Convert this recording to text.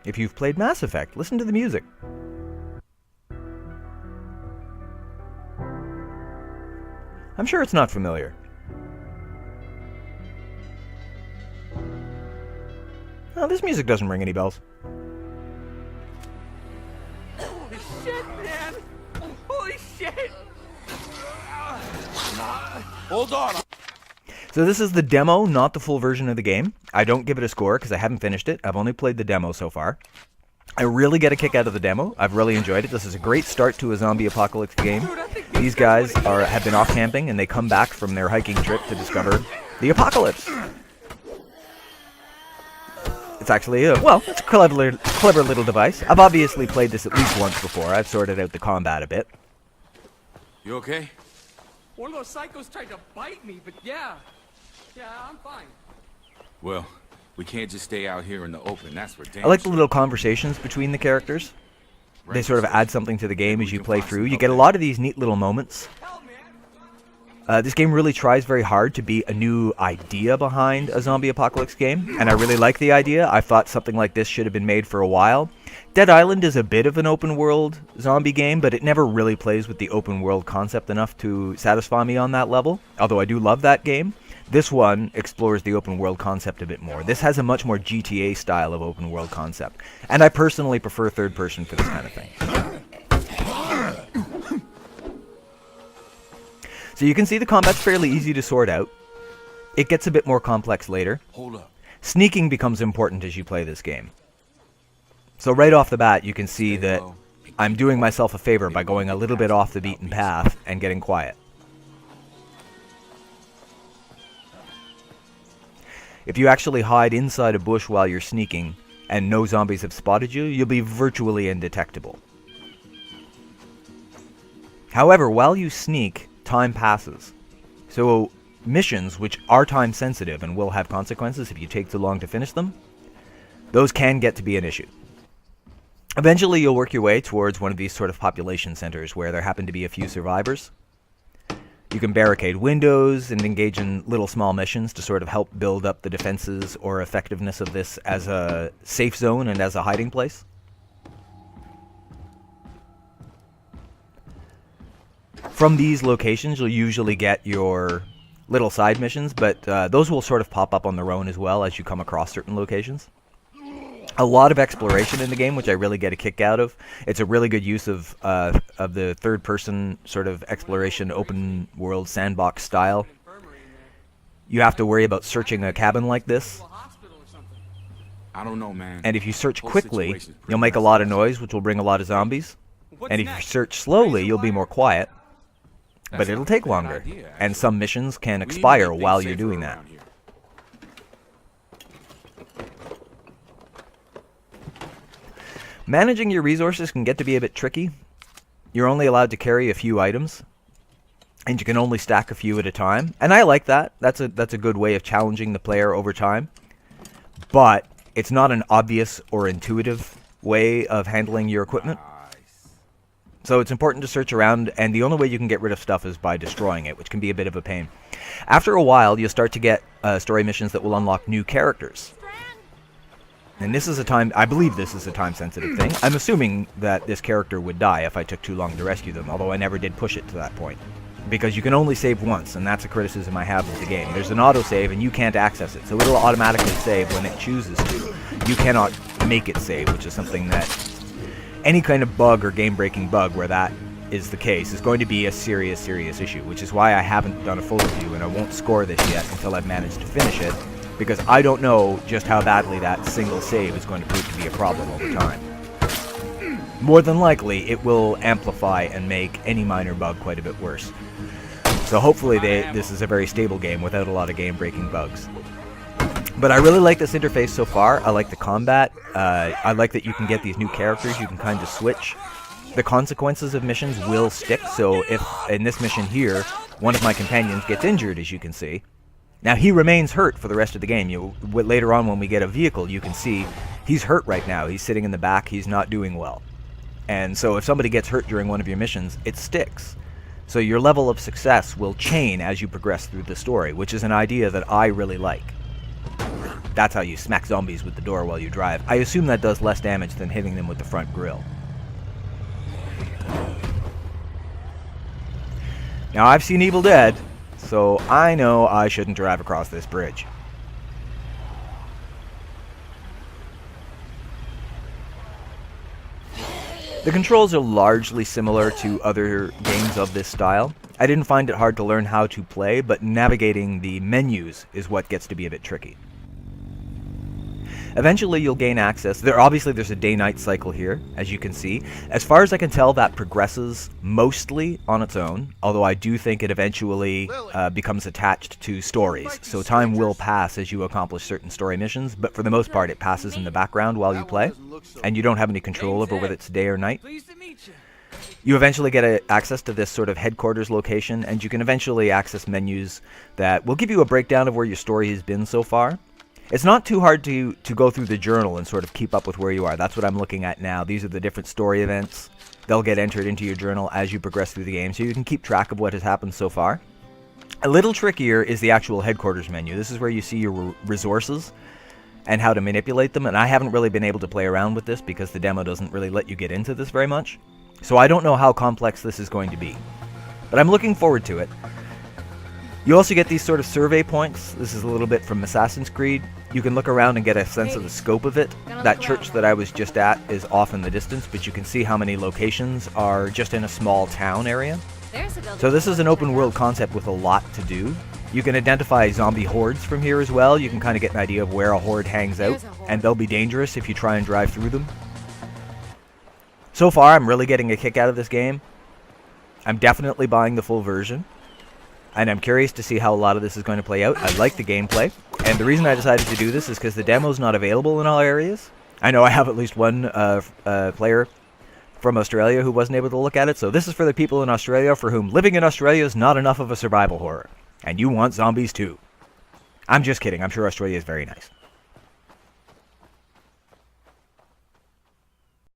If you've played Mass Effect, listen to the music. I'm sure it's not familiar. Oh, this music doesn't ring any bells. Holy shit, man! Holy shit! Hold on. So this is the demo, not the full version of the game. I don't give it a score because I haven't finished it. I've only played the demo so far. I really get a kick out of the demo. I've really enjoyed it. This is a great start to a zombie apocalypse game. These guys have been off camping and they come back from their hiking trip to discover the apocalypse. It's actually it's a clever little device. I've obviously played this at least once before. I've sorted out the combat a bit. You okay? One of those psychos tried to bite me, but yeah, I'm fine. Well, we can't just stay out here in the open. That's for damn I like the sure. little conversations between the characters. They sort of add something to the game as you play through. You get a lot of these neat little moments. This game really tries very hard to be a new idea behind a zombie apocalypse game, and I really like the idea. I thought something like this should have been made for a while. Dead Island is a bit of an open world zombie game, but it never really plays with the open world concept enough to satisfy me on that level, although I do love that game. This one explores the open world concept a bit more. This has a much more GTA style of open world concept, and I personally prefer third person for this kind of thing. So you can see the combat's fairly easy to sort out. It gets a bit more complex later. Hold up. Sneaking becomes important as you play this game. So right off the bat, you can see that I'm doing myself a favor by going a little bit off the beaten path and getting quiet. If you actually hide inside a bush while you're sneaking and no zombies have spotted you, you'll be virtually indetectable. However, while you sneak, time passes. So missions which are time sensitive and will have consequences if you take too long to finish them, those can get to be an issue. Eventually you'll work your way towards one of these sort of population centers where there happen to be a few survivors. You can barricade windows and engage in little small missions to sort of help build up the defenses or effectiveness of this as a safe zone and as a hiding place. From these locations, you'll usually get your little side missions, but those will sort of pop up on their own as well as you come across certain locations. A lot of exploration in the game, which I really get a kick out of. It's a really good use of the third-person sort of exploration, open-world sandbox style. You have to worry about searching a cabin like this. I don't know, man. And if you search quickly, you'll make a lot of noise, which will bring a lot of zombies. And if you search slowly, you'll be more quiet. But it'll take longer, and some missions can expire while you're doing that. Managing your resources can get to be a bit tricky. You're only allowed to carry a few items, and you can only stack a few at a time. And I like that. That's a good way of challenging the player over time. But it's not an obvious or intuitive way of handling your equipment. So it's important to search around, and the only way you can get rid of stuff is by destroying it, which can be a bit of a pain. After a while, you'll start to get story missions that will unlock new characters. And this is I believe this is a time-sensitive thing. I'm assuming that this character would die if I took too long to rescue them, although I never did push it to that point. Because you can only save once, and that's a criticism I have of the game. There's an autosave, and you can't access it, so it'll automatically save when it chooses to. You cannot make it save, which is something that any kind of bug or game-breaking bug where that is the case is going to be a serious, serious issue, which is why I haven't done a full review, and I won't score this yet until I've managed to finish it, because I don't know just how badly that single save is going to prove to be a problem over time. More than likely, it will amplify and make any minor bug quite a bit worse. So hopefully this is a very stable game without a lot of game-breaking bugs. But I really like this interface so far. I like the combat. I like that you can get these new characters. You can kind of switch. The consequences of missions will stick. So if in this mission here, one of my companions gets injured, as you can see. Now he remains hurt for the rest of the game. Later on when we get a vehicle, you can see he's hurt right now. He's sitting in the back. He's not doing well. And so if somebody gets hurt during one of your missions, it sticks. So your level of success will chain as you progress through the story, which is an idea that I really like. That's how you smack zombies with the door while you drive. I assume that does less damage than hitting them with the front grille. Now, I've seen Evil Dead, so I know I shouldn't drive across this bridge. The controls are largely similar to other games of this style. I didn't find it hard to learn how to play, but navigating the menus is what gets to be a bit tricky. Eventually you'll gain access. There's a day-night cycle here, as you can see. As far as I can tell, that progresses mostly on its own, although I do think it eventually becomes attached to stories. So time will pass as you accomplish certain story missions, but for the most part it passes in the background while you play, and you don't have any control over whether it's day or night. Pleased to meet you. You eventually get access to this sort of headquarters location, and you can eventually access menus that will give you a breakdown of where your story has been so far. It's not too hard to go through the journal and sort of keep up with where you are. That's what I'm looking at now. These are the different story events. They'll get entered into your journal as you progress through the game, so you can keep track of what has happened so far. A little trickier is the actual headquarters menu. This is where you see your resources and how to manipulate them, and I haven't really been able to play around with this because the demo doesn't really let you get into this very much. So I don't know how complex this is going to be, but I'm looking forward to it. You also get these sort of survey points. This is a little bit from Assassin's Creed. You can look around and get a sense of the scope of it. That church that I was just at is off in the distance, but you can see how many locations are just in a small town area. So this is an open world concept with a lot to do. You can identify zombie hordes from here as well. You can kind of get an idea of where a horde hangs out, and they'll be dangerous if you try and drive through them. So far, I'm really getting a kick out of this game. I'm definitely buying the full version, and I'm curious to see how a lot of this is going to play out. I like the gameplay, and the reason I decided to do this is because the demo's not available in all areas. I know I have at least one player from Australia who wasn't able to look at it, so this is for the people in Australia for whom living in Australia is not enough of a survival horror, and you want zombies too. I'm just kidding. I'm sure Australia is very nice.